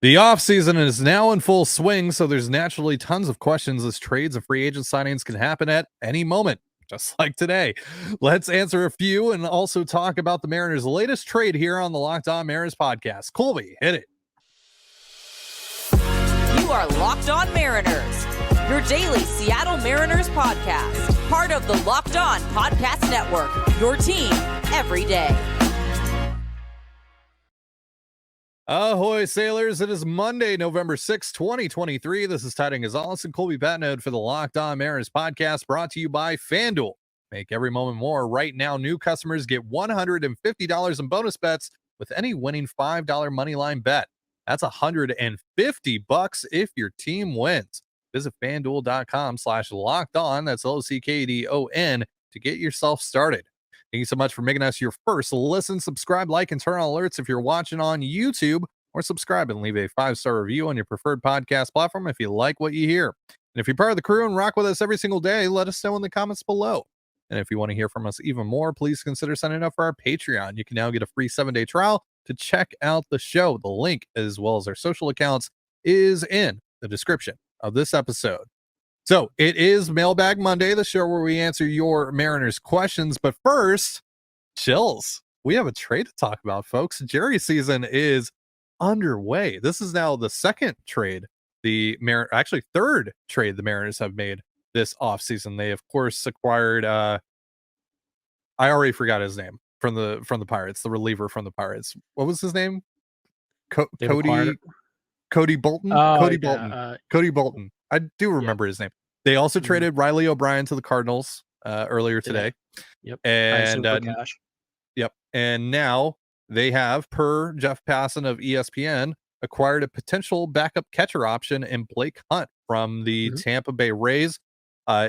The offseason is now in full swing, so there's naturally tons of questions as trades and free agent signings can happen at any moment, just like today. Let's answer a few and also talk about the Mariners' latest trade here on the Locked On Mariners podcast. Colby, hit it. You are Locked On Mariners, your daily Seattle Mariners podcast, part of the Locked On Podcast Network, your team every day. Ahoy, sailors. It is Monday, November 6th, 2023. This is Titan Gonzalez and Colby Patnode for the Locked On Mariners podcast, brought to you by FanDuel. Make every moment more. Right now, new customers get $150 in bonus bets with any winning $5 moneyline bet. That's $150 if your team wins. Visit FanDuel.com/LockedOn. That's LOCKDON to get yourself started. Thank you so much for making us your first listen. Subscribe, like, and turn on alerts if you're watching on YouTube, or subscribe and leave a 5-star review on your preferred podcast platform if you like what you hear. And if you're part of the crew and rock with us every single day, let us know in the comments below. And if you want to hear from us even more, please consider signing up for our Patreon. You can now get a free 7-day trial to check out the show. The link, as well as our social accounts, is in the description of this episode. So it is Mailbag Monday, the show where we answer your Mariners questions. But first, chills. We have a trade to talk about, folks. Jerry season is underway. This is now the second trade, third trade the Mariners have made this offseason. They, of course, acquired I already forgot his name from the Pirates, the reliever from the Pirates. What was his name? Cody Bolton. Cody Bolton. Cody Bolton. I do remember his name. They also traded Riley O'Brien to the Cardinals earlier today. Yep. And yep. And now they have, per Jeff Passan of ESPN, acquired a potential backup catcher option in Blake Hunt from the Tampa Bay Rays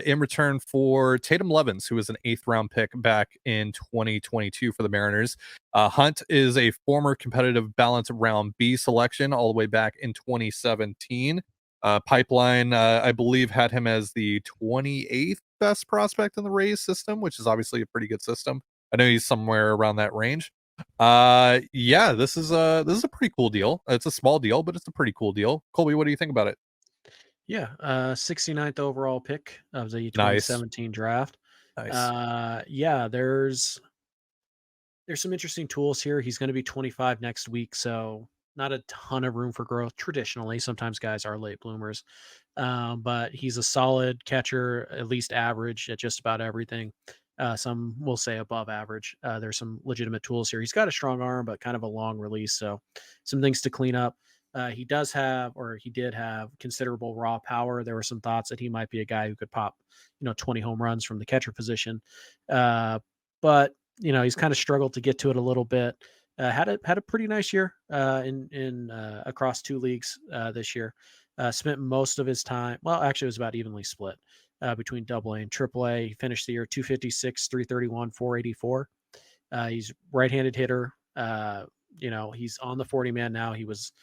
in return for Tatem Levins, who was an 8th round pick back in 2022 for the Mariners. Hunt is a former competitive balance round B selection all the way back in 2017. Pipeline, I believe, had him as the 28th best prospect in the Rays system, which is obviously a pretty good system. I know he's somewhere around that range. This is a pretty cool deal. It's a small deal, but it's a pretty cool deal. Colby, what do you think about it? Yeah, 69th overall pick of the 2017 draft. Nice. There's some interesting tools here. He's going to be 25 next week, so not a ton of room for growth traditionally. Sometimes guys are late bloomers, but he's a solid catcher, at least average at just about everything. Some will say above average. There's some legitimate tools here. He's got a strong arm, but kind of a long release, so some things to clean up. He did have considerable raw power. There were some thoughts that he might be a guy who could pop, 20 home runs from the catcher position. But he's kind of struggled to get to it a little bit. Had a pretty nice year in across 2 leagues this year. Spent most of his time. Well, actually, it was about evenly split between AA and AAA. He finished the year 256, 331, 484. He's right-handed hitter. He's on the 40 man now. He was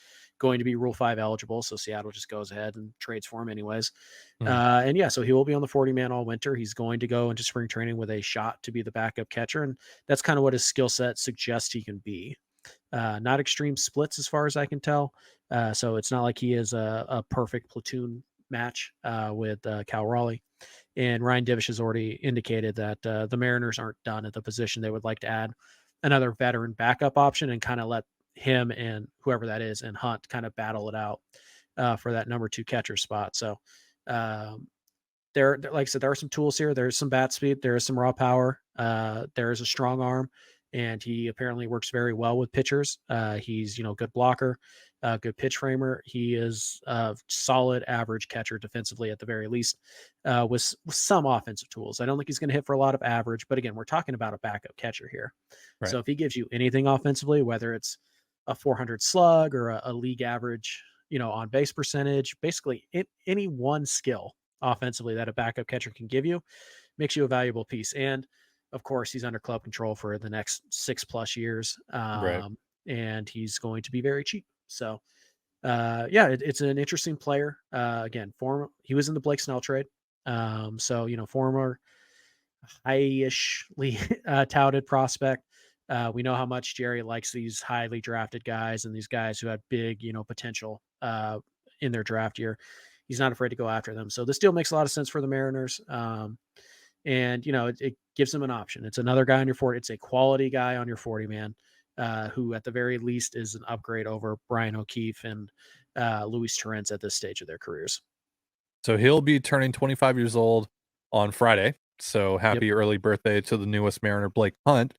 going to be Rule 5 eligible, so Seattle just goes ahead and trades for him anyways. So he will be on the 40 man all winter. He's going to go into spring training with a shot to be the backup catcher, and that's kind of what his skill set suggests he can be. Not extreme splits as far as I can tell, so it's not like he is a perfect platoon match with Cal Raleigh. And Ryan Divish has already indicated that the Mariners aren't done at the position. They would like to add another veteran backup option and kind of let him and whoever that is and Hunt kind of battle it out for that number 2 catcher spot. So there, like I said, there are some tools here. There's some bat speed. There is some raw power. There is a strong arm, and he apparently works very well with pitchers. He's, good blocker, good pitch framer. He is a solid average catcher defensively at the very least, with some offensive tools. I don't think he's going to hit for a lot of average, but again, we're talking about a backup catcher here. Right. So if he gives you anything offensively, whether it's a 400 slug or a league average, on base percentage, basically any one skill offensively that a backup catcher can give you makes you a valuable piece. And of course, he's under club control for the next 6+ years. And he's going to be very cheap. So it's an interesting player. Again, he was in the Blake Snell trade. Former high-ishly touted prospect. We know how much Jerry likes these highly drafted guys and these guys who had big, potential in their draft year. He's not afraid to go after them. So this deal makes a lot of sense for the Mariners. And it gives them an option. It's another guy on your 40. It's a quality guy on your 40 man, who at the very least is an upgrade over Brian O'Keefe and Luis Torrens at this stage of their careers. So he'll be turning 25 years old on Friday. So happy early birthday to the newest Mariner, Blake Hunt.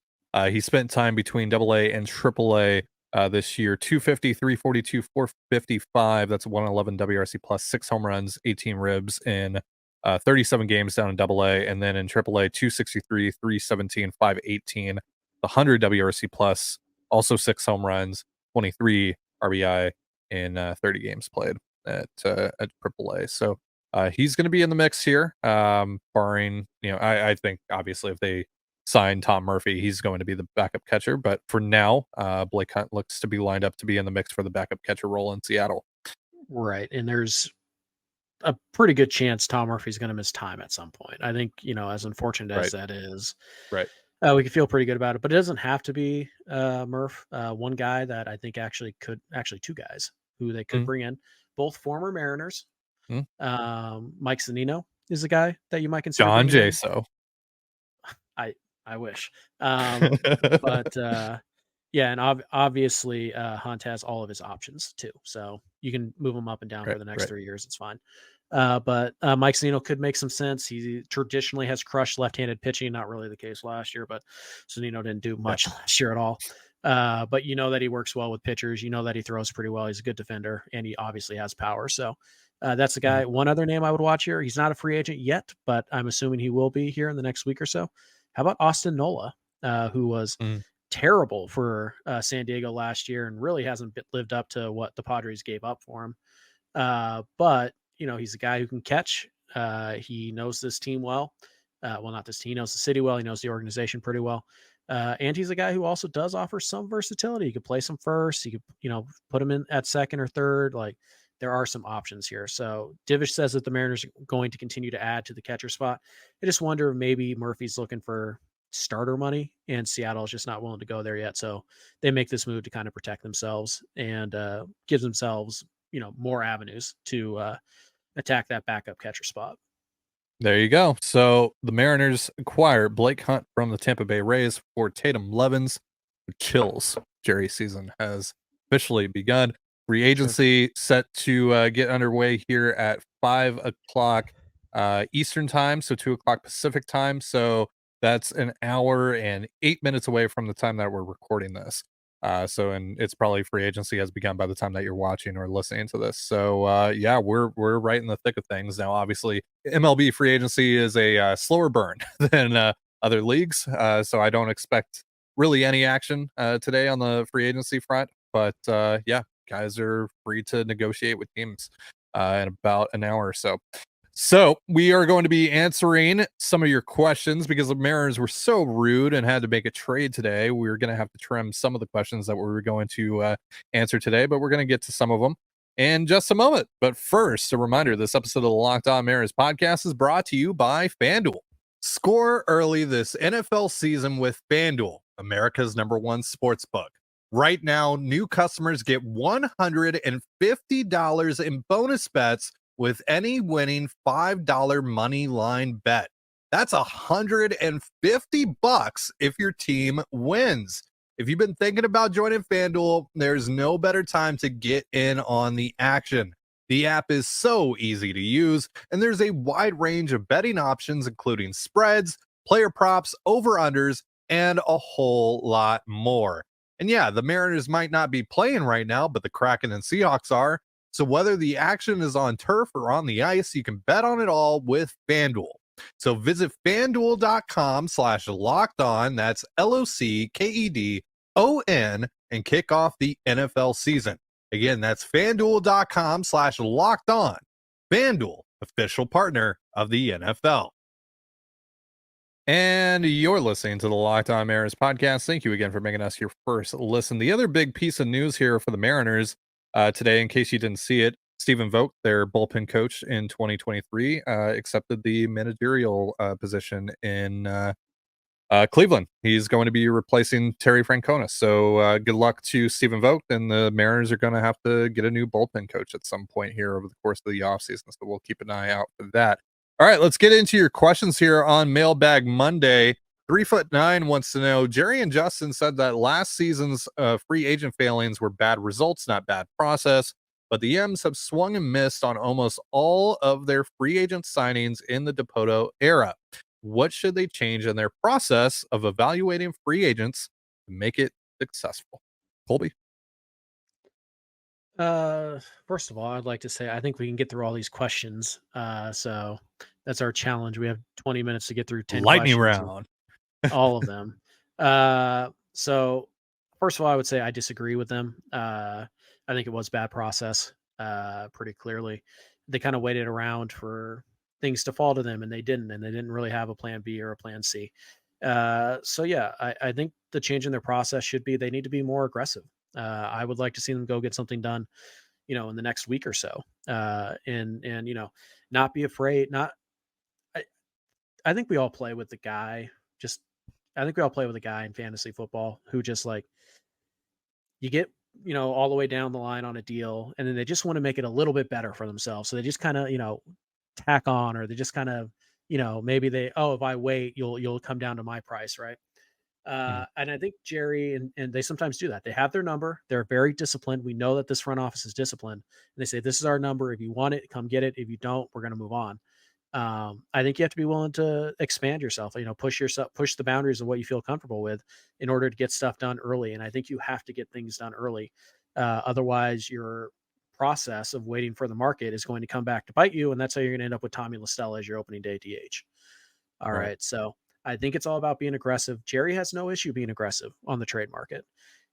He spent time between AA and AAA this year. 250, 342, 455. That's 111 WRC plus, 6 home runs, 18 ribs in 37 games down in AA. And then in AAA, 263, 317, 518, the 100 WRC plus, also 6 home runs, 23 RBI in 30 games played at AAA. So he's going to be in the mix here, barring, I think obviously if they sign Tom Murphy, he's going to be the backup catcher. But for now, Blake Hunt looks to be lined up to be in the mix for the backup catcher role in Seattle. Right. And there's a pretty good chance Tom Murphy's going to miss time at some point. I think, as unfortunate as that is, right. We can feel pretty good about it, but it doesn't have to be Murph. One guy that I think two guys who they could bring in, both former Mariners. Mike Zunino is a guy that you might consider. John Jaso. I wish. But yeah, and obviously Hunt has all of his options too, so you can move him up and down for the next 3 years. It's fine. But Mike Zunino could make some sense. He traditionally has crushed left-handed pitching. Not really the case last year, but Zunino didn't do much last year at all. But that he works well with pitchers. That he throws pretty well. He's a good defender, and he obviously has power. So that's the guy. One other name I would watch here. He's not a free agent yet, but I'm assuming he will be here in the next week or so. How about Austin Nola, who was terrible for San Diego last year and really hasn't lived up to what the Padres gave up for him. But he's a guy who can catch. He knows this team well. Well, not this team. He knows the city well. He knows the organization pretty well. And he's a guy who also does offer some versatility. He could play some first. He could, put him in at second or third. Like, there are some options here. So Divish says that the Mariners are going to continue to add to the catcher spot. I just wonder if maybe Murphy's looking for starter money and Seattle is just not willing to go there yet. So they make this move to kind of protect themselves and give themselves, more avenues to attack that backup catcher spot. There you go. So the Mariners acquire Blake Hunt from the Tampa Bay Rays for Tatem Levins. The Chills Jerry season has officially begun. Free agency set to get underway here at 5:00 Eastern time, so 2:00 Pacific time. So that's an hour and 8 minutes away from the time that we're recording this. And it's probably free agency has begun by the time that you're watching or listening to this. So yeah, we're right in the thick of things now. Obviously, MLB free agency is a slower burn than other leagues, so I don't expect really any action today on the free agency front. But yeah, guys are free to negotiate with teams in about an hour or so. So we are going to be answering some of your questions because the Mariners were so rude and had to make a trade today. We're going to have to trim some of the questions that we were going to answer today, but we're going to get to some of them in just a moment. But first, a reminder, this episode of the Locked On Mariners podcast is brought to you by FanDuel. Score early this NFL season with FanDuel, America's #1 sportsbook. Right now, new customers get $150 in bonus bets with any winning $5 money line bet. That's $150 if your team wins. If you've been thinking about joining FanDuel, there's no better time to get in on the action. The app is so easy to use, and there's a wide range of betting options, including spreads, player props, over-unders, and a whole lot more. And yeah, the Mariners might not be playing right now, but the Kraken and Seahawks are. So whether the action is on turf or on the ice, you can bet on it all with FanDuel. So visit FanDuel.com/lockedon. That's LOCKEDON and kick off the NFL season. Again, that's FanDuel.com/lockedon. FanDuel, official partner of the NFL. And you're listening to the Locked On Mariners podcast. Thank you again for making us your first listen. The other big piece of news here for the Mariners today, in case you didn't see it, Stephen Vogt, their bullpen coach in 2023, accepted the managerial position in Cleveland, he's going to be replacing Terry Francona. So good luck to Stephen Vogt, and the Mariners are going to have to get a new bullpen coach at some point here over the course of the offseason. So we'll keep an eye out for that. All right, let's get into your questions here on Mailbag Monday. 3'9" wants to know, Jerry and Justin said that last season's free agent failings were bad results, not bad process, but the M's have swung and missed on almost all of their free agent signings in the Dipoto era. What should they change in their process of evaluating free agents to make it successful? Colby? First of all, I'd like to say I think we can get through all these questions. So that's our challenge. We have 20 minutes to get through 10 Lightning questions. round. All of them. So first of all, I would say I disagree with them. I think it was bad process, pretty clearly. They kind of waited around for things to fall to them, and they didn't really have a plan B or a plan C. So yeah, I think the change in their process should be they need to be more aggressive. I would like to see them go get something done, in the next week or so, and not be afraid. I think we all play with the guy. Just I think we all play with a guy in fantasy football who just like you get all the way down the line on a deal, and then they just want to make it a little bit better for themselves. So they just kind of tack on, or they just kind of maybe they, oh, if I wait, you'll come down to my price, right? And I think Jerry and they sometimes do that. They have their number. They're very disciplined. We know that this front office is disciplined. And they say, this is our number. If you want it, come get it. If you don't, we're going to move on. I think you have to be willing to expand yourself, push the boundaries of what you feel comfortable with in order to get stuff done early. And I think you have to get things done early. Otherwise your process of waiting for the market is going to come back to bite you. And that's how you're going to end up with Tommy LaStella as your opening day DH. All right. So I think it's all about being aggressive. Jerry has no issue being aggressive on the trade market.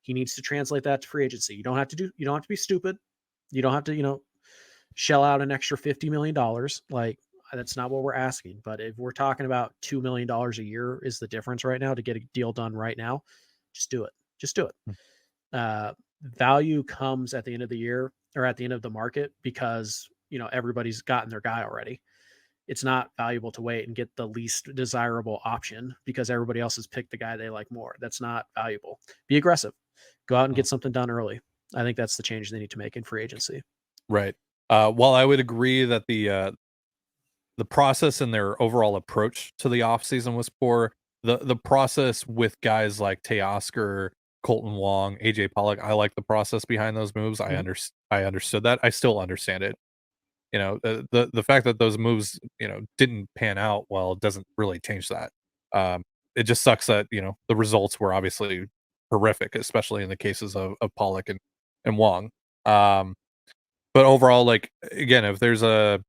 He needs to translate that to free agency. You don't have to be stupid. You don't have to, shell out an extra $50 million. Like, that's not what we're asking. But if we're talking about $2 million a year is the difference right now to get a deal done right now, just do it. Just do it. Value comes at the end of the year or at the end of the market because, everybody's gotten their guy already. It's not valuable to wait and get the least desirable option because everybody else has picked the guy they like more. That's not valuable. Be aggressive. Go out and get something done early. I think that's the change they need to make in free agency. Right. While I would agree that the process and their overall approach to the offseason was poor, the process with guys like Teoscar, Colton Wong, AJ Pollock, I like the process behind those moves. I understood that. I still understand it. The fact that those moves, didn't pan out well doesn't really change that. It just sucks that, the results were obviously horrific, especially in the cases of Pollock and Wong. But overall, like, again, if there's a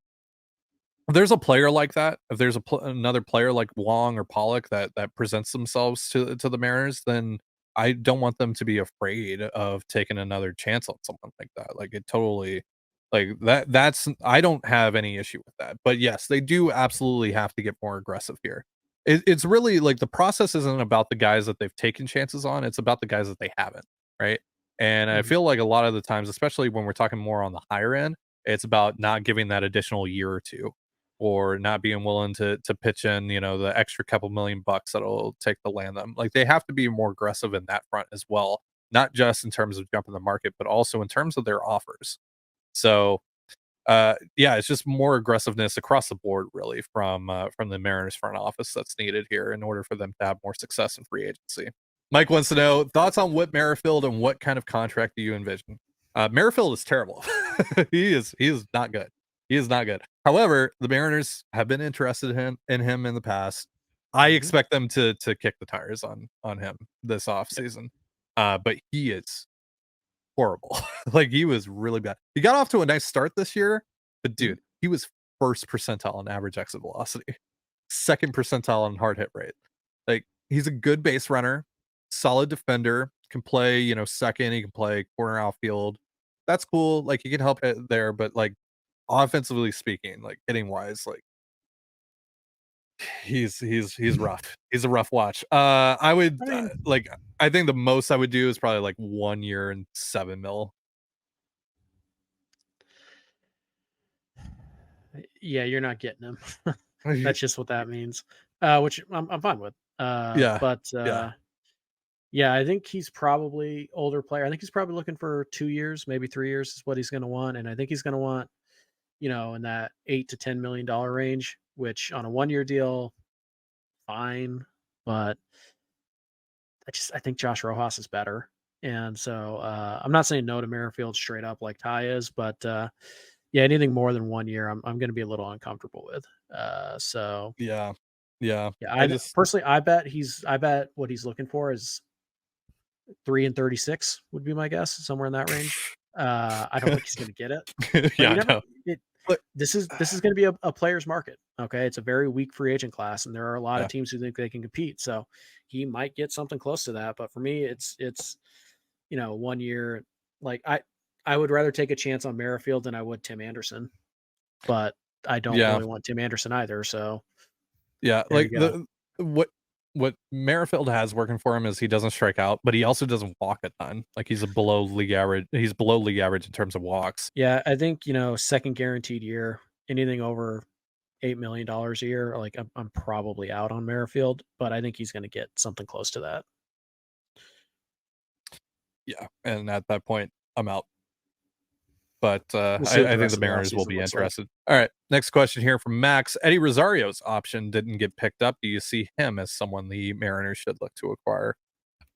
player like that, if there's another player like Wong or Pollock that presents themselves to the Mariners, then I don't want them to be afraid of taking another chance on someone like that. Like, it totally, like, that's I don't have any issue with that. But yes, they do absolutely have to get more aggressive here. It's really like the process isn't about the guys that they've taken chances on, it's about the guys that they haven't, right? And I feel like a lot of the times, especially when we're talking more on the higher end, it's about not giving that additional year or two, or not being willing to pitch in, the extra couple $1,000,000 that it'll take to land them. Like, they have to be more aggressive in that front as well, not just in terms of jumping the market, but also in terms of their offers. So, yeah, it's just more aggressiveness across the board, really, from the Mariners front office that's needed here in order for them to have more success in free agency. Mike wants to know thoughts on Whit Merrifield and what kind of contract do you envision? Merrifield is terrible. He is not good. He is not good. However, the Mariners have been interested in him in the past. I expect them to kick the tires on him this offseason. But he is horrible. Like, he was really bad. He got off to a nice start this year, but dude, he was first percentile on average exit velocity, second percentile on hard hit rate. Like, he's a good base runner, solid defender, can play, second, he can play corner outfield. That's cool. Like, he can help it there, but like, offensively speaking, like, hitting wise, like, he's rough. He's a rough watch. I would like, I think the most I would do is probably like 1 year and $7 million. Yeah, you're not getting him. That's just what that means. Which I'm fine with. Yeah. But Yeah. yeah, I think he's probably older player. I think he's probably looking for 2 years, maybe 3 years is what he's going to want, and I think he's going to want in that $8 to $10 million range, which on a 1 year deal, fine, but I think Josh Rojas is better. And so I'm not saying no to Merrifield straight up like Ty is, but yeah, anything more than 1 year, I'm going to be a little uncomfortable with. So Yeah. Yeah. yeah, I I just, personally, I bet what he's looking for is 3 and 36 would be my guess, somewhere in that range. I don't think he's going to get it, but yeah, you I never. know. It, But this is going to be a player's market. Okay, it's a very weak free agent class, and there are a lot of yeah. teams who think they can compete. So he might get something close to that. But for me, it's 1 year. Like I would rather take a chance on Merrifield than I would Tim Anderson, but I don't Yeah. really want Tim Anderson either. So Yeah. there Like you go. what Merrifield has working for him is he doesn't strike out, but he also doesn't walk a ton. Like he's below league average. He's below league average in terms of walks. Yeah, I think second guaranteed year, anything over $8 million a year, like I'm probably out on Merrifield, but I think he's going to get something close to that. Yeah. And at that point, I'm out. But We'll see what I the think the rest of the Mariners will offseason be looks like. interested. All right. Next question here from Max. Eddie Rosario's option didn't get picked up. Do you see him as someone the Mariners should look to acquire?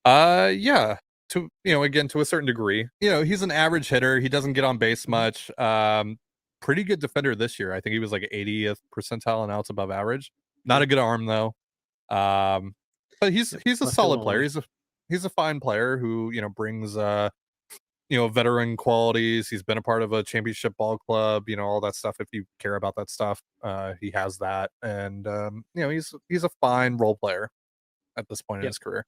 Yeah. Again, to a certain degree. He's an average hitter. He doesn't get on base Mhm. much. Pretty good defender this year. I think he was like 80th percentile and outs above average. Not Yeah. a good arm though. But Yep. he's a Left field solid player. only. He's a fine player who, brings veteran qualities. He's been a part of a championship ball club, all that stuff. If you care about that stuff, he has that. And he's a fine role player at this point in Yep. his career.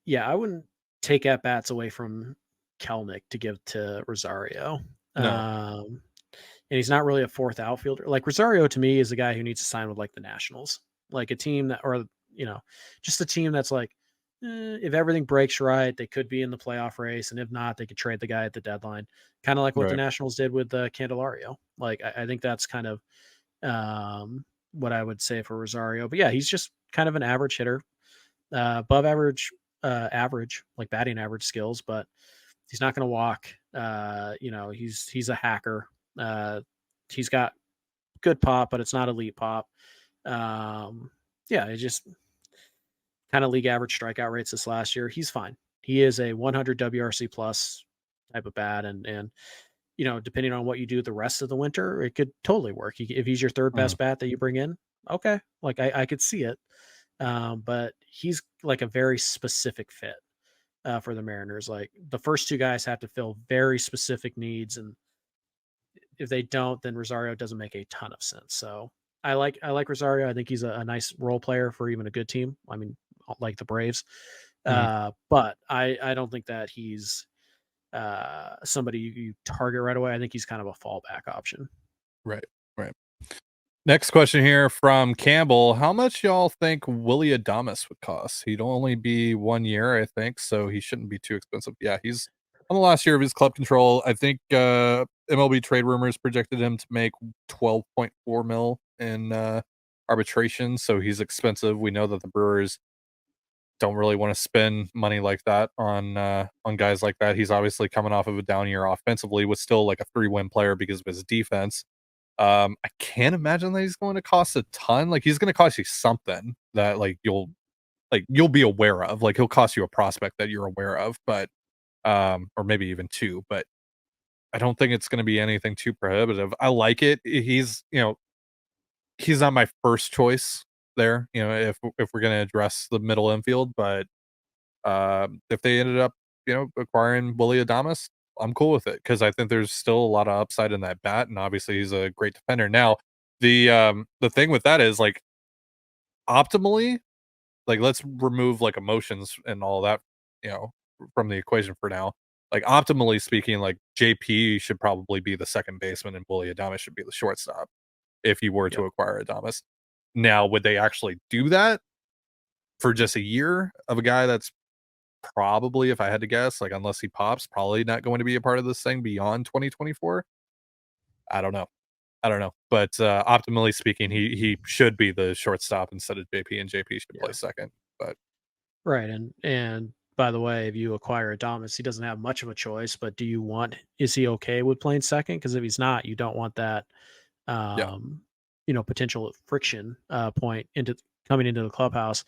Yeah, I wouldn't take at bats away from Kelnick to give to Rosario. No. And he's not really a fourth outfielder. Like Rosario to me is a guy who needs to sign with like the Nationals, like a team that, or just a team that's like, if everything breaks right, they could be in the playoff race, and if not, they could trade the guy at the deadline, kind of like what the Right. Nationals did with Candelario. Like I think that's kind of what I would say for Rosario. But yeah, he's just kind of an average hitter, above average, like batting average skills, but he's not going to walk. He's a hacker. He's got good pop, but it's not elite pop. Yeah, it just kind of league average strikeout rates this last year. He's fine. He is a 100 WRC plus type of bat, and depending on what you do the rest of the winter, it could totally work. If he's your third Mm. best bat that you bring in, okay, like I could see it. But he's like a very specific fit for the Mariners. Like the first two guys have to fill very specific needs, and if they don't, then Rosario doesn't make a ton of sense. So I like Rosario. I think he's a nice role player for even a good team. I mean, like the Braves. Mhm. But I don't think that he's somebody you target right away. I think he's kind of a fallback option. Right. Right. Next question here from Campbell. How much y'all think Willie Adams would cost? He'd only be 1 year, I think, so he shouldn't be too expensive. Yeah, he's on the last year of his club control. I think MLB trade rumors projected him to make 12.4 mil in arbitration, so he's expensive. We know that the Brewers don't really want to spend money like that on guys like that. He's obviously coming off of a down year offensively, was still like a 3-win player because of his defense. I can't imagine that he's going to cost a ton. Like he's going to cost you something that you'll be aware of. Like he'll cost you a prospect that you're aware of, but or maybe even two. But I don't think it's going to be anything too prohibitive. I like it. He's not my first choice there. If we're going to address the middle infield, but if they ended up acquiring Willie Adames, I'm cool with it because I think there's still a lot of upside in that bat, and obviously he's a great defender. Now, the thing with that is optimally, let's remove emotions and all that, you know, from the equation for now. Optimally speaking, JP should probably be the second baseman and Willie Adames should be the shortstop if you were Yep. to acquire Adames. Now, would they actually do that for just a year of a guy that's probably, if I had to guess, unless he pops, probably not going to be a part of this thing beyond 2024? I don't know. I don't know, but optimally speaking, he should be the shortstop instead of JP, and JP should play second. But right, and by the way, if you acquire Adames, he doesn't have much of a choice. But is he okay with playing second? Because if he's not, you don't want that, yeah, potential friction point coming into the clubhouse.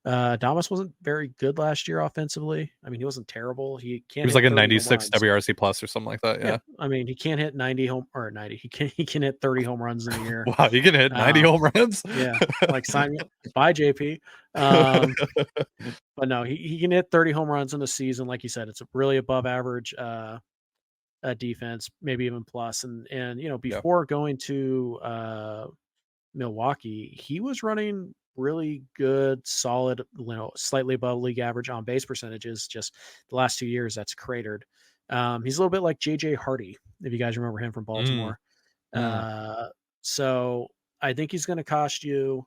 Adames wasn't very good last year offensively. I mean, he wasn't terrible. He he can't was hit like a 30 home 96 runs. WRC plus or something like that. Yeah. I mean, he can't hit 90. He can hit 30 home runs in a year. Wow, you can hit 90 home runs. Yeah, like sign me. Bye, JP. But no, he can hit 30 home runs in a season. Like you said, it's a really above average defense, maybe even plus. And before going to Milwaukee, he was running really good, solid, slightly above league average on base percentages. Just the last 2 years, that's cratered. He's a little bit like JJ Hardy, if you guys remember him from Baltimore. So I think he's going to cost you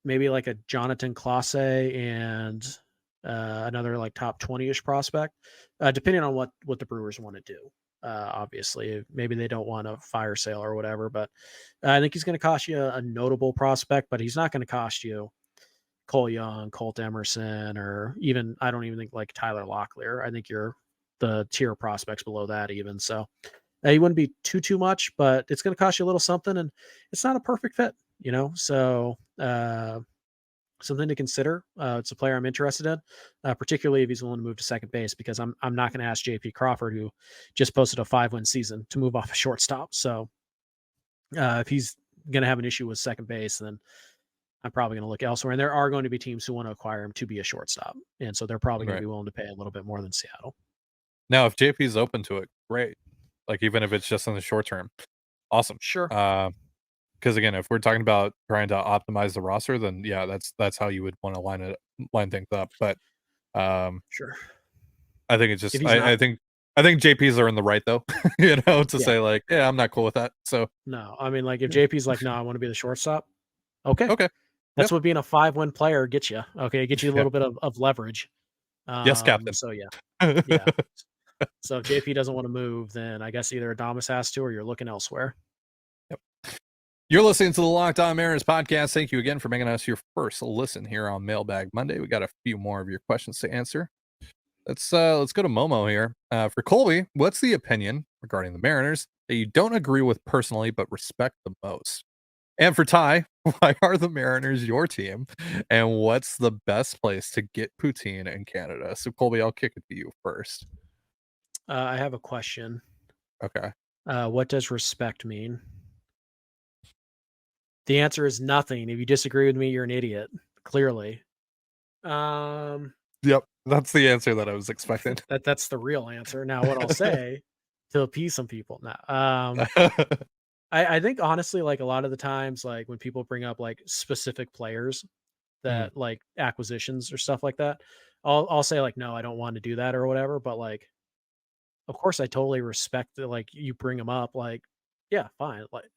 maybe like a Jonathan Clase and another like top 20-ish prospect, depending on what the Brewers want to do. Obviously, maybe they don't want a fire sale or whatever, but I think he's going to cost you a notable prospect, but he's not going to cost you Cole Young, Colt Emerson, or even, I don't even think like Tyler Locklear. I think you're the tier prospects below that even. So he wouldn't be too much, but it's going to cost you a little something, and it's not a perfect fit, so something to consider. It's a player I'm interested in, particularly if he's willing to move to second base, because I'm not going to ask JP Crawford, who just posted a 5-win season, to move off a shortstop. So if he's going to have an issue with second base, then I'm probably going to look elsewhere. And there are going to be teams who want to acquire him to be a shortstop, and so they're probably going to be willing to pay a little bit more than Seattle. Now, if JP's open to it, great. Like, even if it's just in the short term, awesome. Sure. Because again, if we're talking about trying to optimize the roster, then yeah, that's how you would want to line things up. But sure, I think it's just I think JP's are in the right though, to say like, yeah, I'm not cool with that. So no, I mean, like if JP's like, no, I want to be the shortstop. Okay. Yep. That's what being a 5-win player gets you. Okay, it gets you a little bit of leverage. Yes, Captain. So yeah. So if JP doesn't want to move, then I guess either Adames has to, or you're looking elsewhere. Yep. You're listening to the Locked On Mariners podcast. Thank you again for making us your first listen here on Mailbag Monday. We got a few more of your questions to answer. Let's go to Momo here. For Colby, what's the opinion regarding the Mariners that you don't agree with personally but respect the most? And for Ty, why are the Mariners your team? And what's the best place to get poutine in Canada? So Colby, I'll kick it to you first. I have a question. Okay. What does respect mean? The answer is nothing. If you disagree with me, you're an idiot. Clearly. Yep, that's the answer that I was expecting. That's the real answer. Now, what I'll say to appease some people. Now, I think honestly, like a lot of the times, like when people bring up like specific players that like acquisitions or stuff like that, I'll say like, no, I don't want to do that or whatever. But like, of course, I totally respect that. Like you bring them up, like, yeah, fine. Like,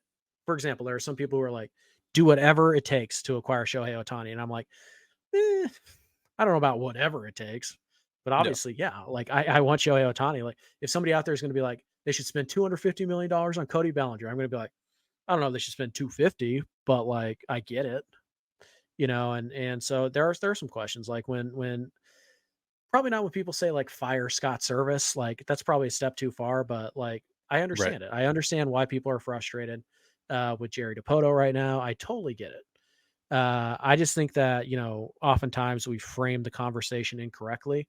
for example, there are some people who are like, do whatever it takes to acquire Shohei Ohtani. And I'm like, I don't know about whatever it takes, but obviously, yeah, like I want Shohei Ohtani. Like if somebody out there is going to be like, they should spend $250 million on Cody Bellinger, I'm going to be like, I don't know if they should spend 250, but like, I get it, and so there are some questions like when probably not when people say like fire Scott Service, like that's probably a step too far, but like, I understand it. I understand why people are frustrated with Jerry DiPoto right now. I totally get it. I just think that, oftentimes we frame the conversation incorrectly,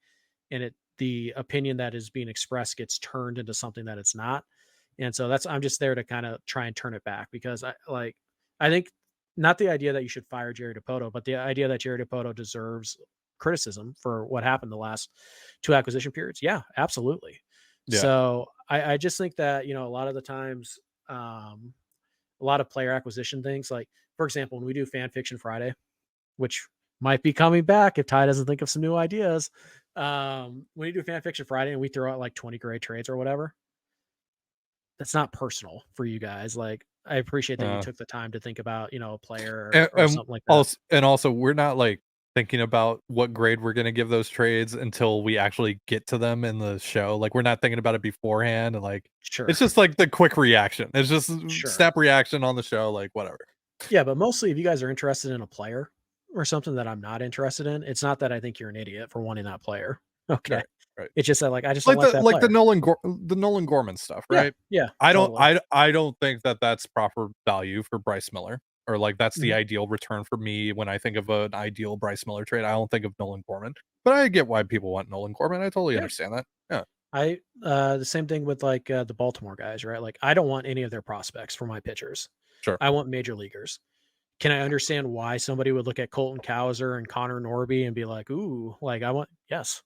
and the opinion that is being expressed gets turned into something that it's not. And so I'm just there to kind of try and turn it back, because I think not the idea that you should fire Jerry DiPoto, but the idea that Jerry DiPoto deserves criticism for what happened the last 2 acquisition periods. Yeah, absolutely. Yeah. So I just think that, a lot of the times, a lot of player acquisition things, like, for example, when we do Fan Fiction Friday, which might be coming back if Ty doesn't think of some new ideas, when we do Fan Fiction Friday and we throw out like 20 great trades or whatever, that's not personal for you guys. Like, I appreciate that you took the time to think about, a player or something like that. Also, we're not like thinking about what grade we're going to give those trades until we actually get to them in the show. Like we're not thinking about it beforehand, and like Sure. it's just like the quick reaction. It's just Sure. snap reaction on the show, like whatever. Yeah, but mostly if you guys are interested in a player or something that I'm not interested in, it's not that I think you're an idiot for wanting that player. Okay. Right. It's just that like I just don't Like like the that like player. the Nolan Gorman stuff, Yeah, right? yeah, I don't totally. I don't think that that's proper value for Bryce Miller, or like that's the Mhm. ideal return for me when I think of an ideal Bryce Miller trade. I don't think of Nolan Gorman, but I get why people want Nolan Gorman. I totally Yeah. understand that. Yeah. I the same thing with like the Baltimore guys, right? Like I don't want any of their prospects for my pitchers. Sure. I want major leaguers. Can I understand why somebody would look at Colton Cowser and Connor Norby and be like, "Ooh, like I want yes."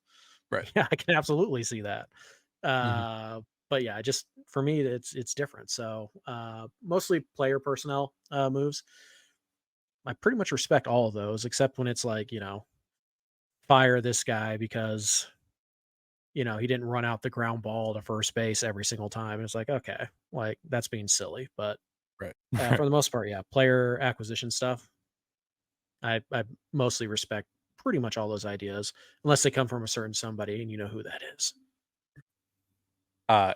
Right. Yeah, I can absolutely see that. Mhm. But yeah, just for me it's different. So, mostly player personnel moves. I pretty much respect all of those except when it's like, fire this guy because he didn't run out the ground ball to first base every single time. It's like, okay, like that's being silly. But Right. for the most part, yeah, player acquisition stuff. I mostly respect pretty much all those ideas, unless they come from a certain somebody and you know who that is.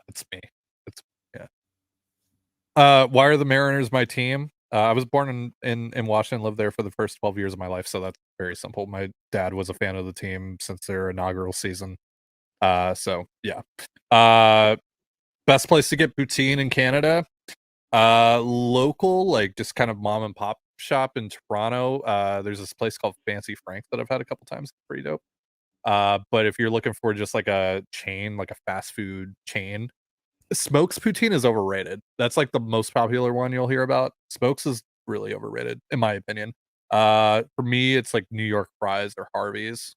It's me. It's yeah. Why are the Mariners my team? I was born in Washington, lived there for the first 12 years of my life, so that's very simple. My dad was a fan of the team since their inaugural season. So yeah. Best place to get poutine in Canada. Local, like just kind of mom and pop shop in Toronto. There's this place called Fancy Frank that I've had a couple times. It's pretty dope. But if you're looking for just like a chain, like a fast food chain, Smokes poutine is overrated. That's like the most popular one you'll hear about. Smokes is really overrated, in my opinion. For me, it's like New York Fries or Harvey's,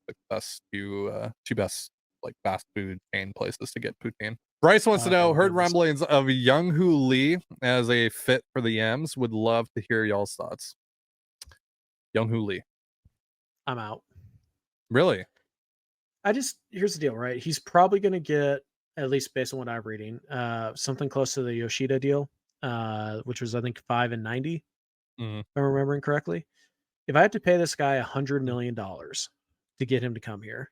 like the best two best like fast food chain places to get poutine. Bryce wants to Okay, know, let me heard give this. rumblings of Young Hoo Lee as a fit for the Yams. Would love to hear y'all's thoughts. Young Hoo Lee. I'm out. Really? Here's the deal, right? He's probably going to get, at least based on what I'm reading, something close to the Yoshida deal, which was I think 5 and 90, if Mhm. I'm remembering correctly. If I had to pay this guy $100 million to get him to come here,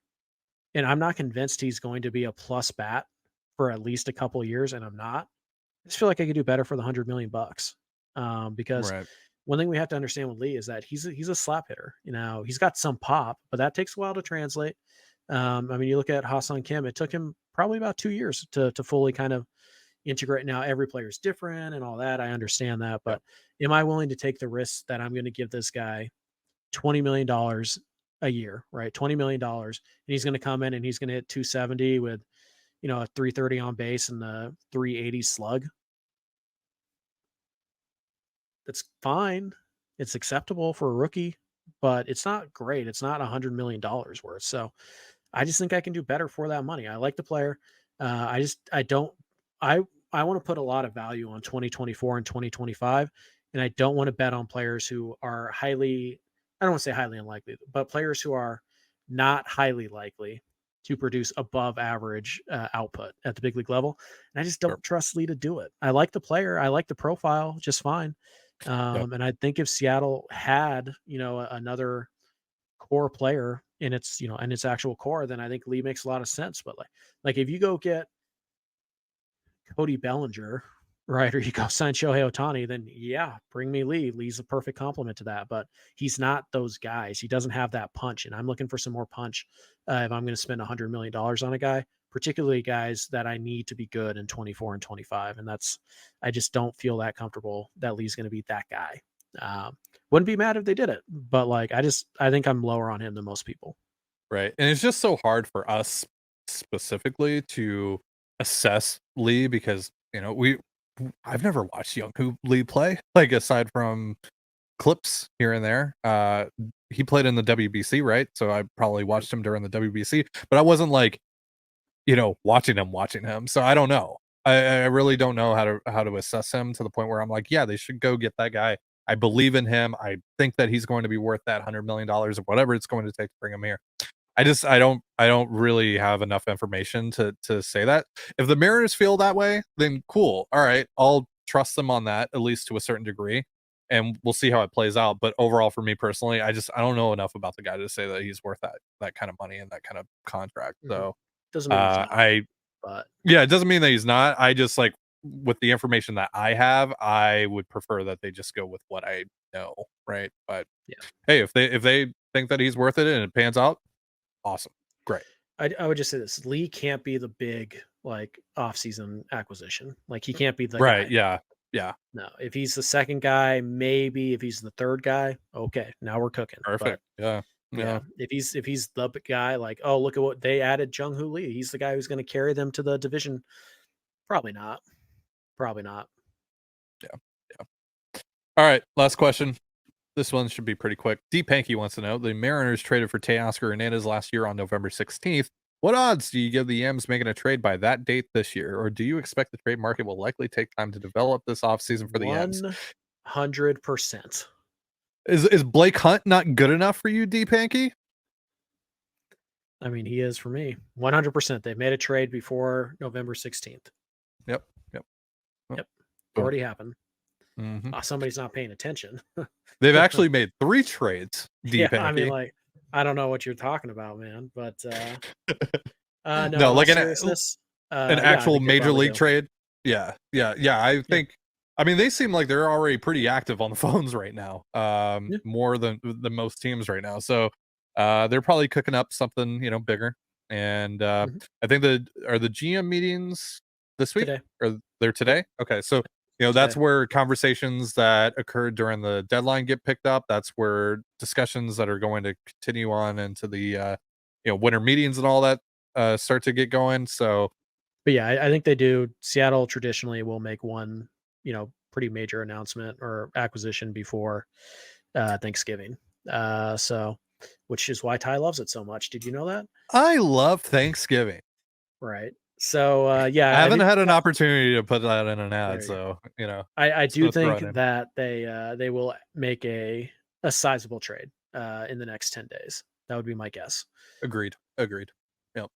and I'm not convinced he's going to be a plus bat for at least a couple of years, and I'm not. I just feel like I could do better for the $100 million. Because Right. one thing we have to understand with Lee is that he's a slap hitter. He's got some pop, but that takes a while to translate. I mean, you look at Hassan Kim; it took him probably about 2 years to fully kind of integrate. Now, every player is different and all that. I understand that, Yep. but am I willing to take the risk that I'm going to give this guy $20 million a year, right? $20 million, and he's going to come in and he's going to hit 270 with a 330 on base and the 380 slug? That's fine. It's acceptable for a rookie, but it's not great. It's not $100 million worth. So I just think I can do better for that money. I like the player. I don't, I, I want to put a lot of value on 2024 and 2025. And I don't want to bet on players who are highly, I don't want to say highly unlikely, but players who are not highly likely to produce above average output at the big league level. And I just Sure. don't trust Lee to do it. I like the player. I like the profile just fine. Yep. And I think if Seattle had, another core player in its, in its actual core, then I think Lee makes a lot of sense. But like if you go get Cody Bellinger, right, or you go sign Shohei Otani, then yeah, bring me Lee. Lee's a perfect complement to that. But he's not those guys. He doesn't have that punch, and I'm looking for some more punch if I'm going to spend $100 million on a guy, particularly guys that I need to be good in 24 and 25. And I just don't feel that comfortable that Lee's going to be that guy. Wouldn't be mad if they did it, but like I think I'm lower on him than most people. Right. And it's just so hard for us specifically to assess Lee because, I've never watched Young Hoo Lee play, like aside from clips here and there. He played in the WBC, right? So I probably watched him during the WBC, but I wasn't like, watching him. So I don't know. I really don't know how to assess him to the point where I'm like, yeah, they should go get that guy. I believe in him. I think that he's going to be worth that $100 million or whatever it's going to take to bring him here. I don't really have enough information to say that. If the Mariners feel that way, then cool. All right, I'll trust them on that, at least to a certain degree. and we'll see how it plays out. But overall, for me personally, I don't know enough about the guy to say that he's worth that kind of money and that kind of contract. So doesn't mean he's not, but yeah, it doesn't mean that he's not. I just like with the information that I have, I would prefer that they just go with what I know, right? But hey, if they think that he's worth it and it pans out, awesome, great. I would just say this: Lee can't be the big like off-season acquisition. Like he can't be the right. guy. Yeah. No, if he's the second guy, maybe. If he's the third guy, okay, now we're cooking. Perfect. But, yeah. If he's the guy, like, oh, look at what they added, Jung Hoo Lee. He's the guy who's going to carry them to the division. Probably not. Yeah. All right, last question. This one should be pretty quick. D Panky wants to know: the Mariners traded for Teoscar Hernandez last year on November 16th. What odds do you give the Yams making a trade by that date this year, or do you expect the trade market will likely take time to develop this offseason for the Yams? 100%. Is Blake Hunt not good enough for you, D Panky? I mean, he is for me. 100%. They made a trade before November 16th. Yep. Already happened. Mm-hmm. Somebody's not paying attention. They've actually made 3 trades. D Panky. I mean, like, I don't know what you're talking about, man. But no, like an actual major league trade. Yeah. I think. I mean, they seem like they're already pretty active on the phones right now. More than most teams right now. So they're probably cooking up something, bigger. And I think the GM meetings this week today. Or they're today. Okay, so that's where conversations that occurred during the deadline get picked up. That's where discussions that are going to continue on into the winter meetings and all that start to get going. So, but yeah, I think they do. Seattle traditionally will make one pretty major announcement or acquisition before Thanksgiving. So, which is why Ty loves it so much. Did you know that? I love Thanksgiving. Right. So I haven't had an opportunity to put that in an ad, so I do think that they will make a sizable trade in the next 10 days. That would be my guess. Agreed. Yep.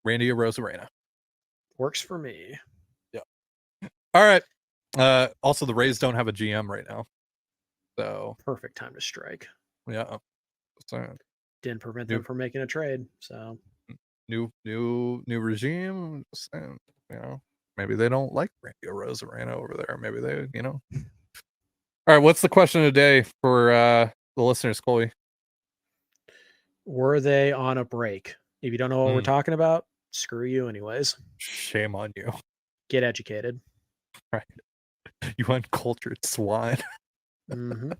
Randy Rosario works for me. Yeah. All right. Also, the Rays don't have a GM right now, so perfect time to strike. Yeah. So, didn't prevent them from making a trade. So. New regime, maybe they don't like Randy Rosario over there. Maybe they, All right, what's the question of the day for the listeners, Colby? Were they on a break? If you don't know what we're talking about, screw you anyways. Shame on you. Get educated. Right. You uncultured swine. Mm-hmm.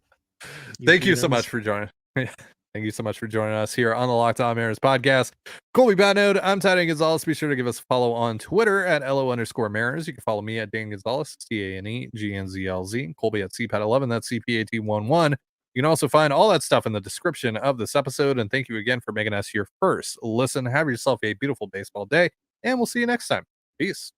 Thank you so much for joining. Thank you so much for joining us here on the Locked On Mariners podcast. Colby Badnode, I'm Tatem Gonzalez. Be sure to give us a follow on Twitter at @LO_Mariners. You can follow me at Dan Gonzalez, CANEGNZLZ. Colby at CPAT11, that's CPAT11. You can also find all that stuff in the description of this episode. And thank you again for making us your first listen. Have yourself a beautiful baseball day, and we'll see you next time. Peace.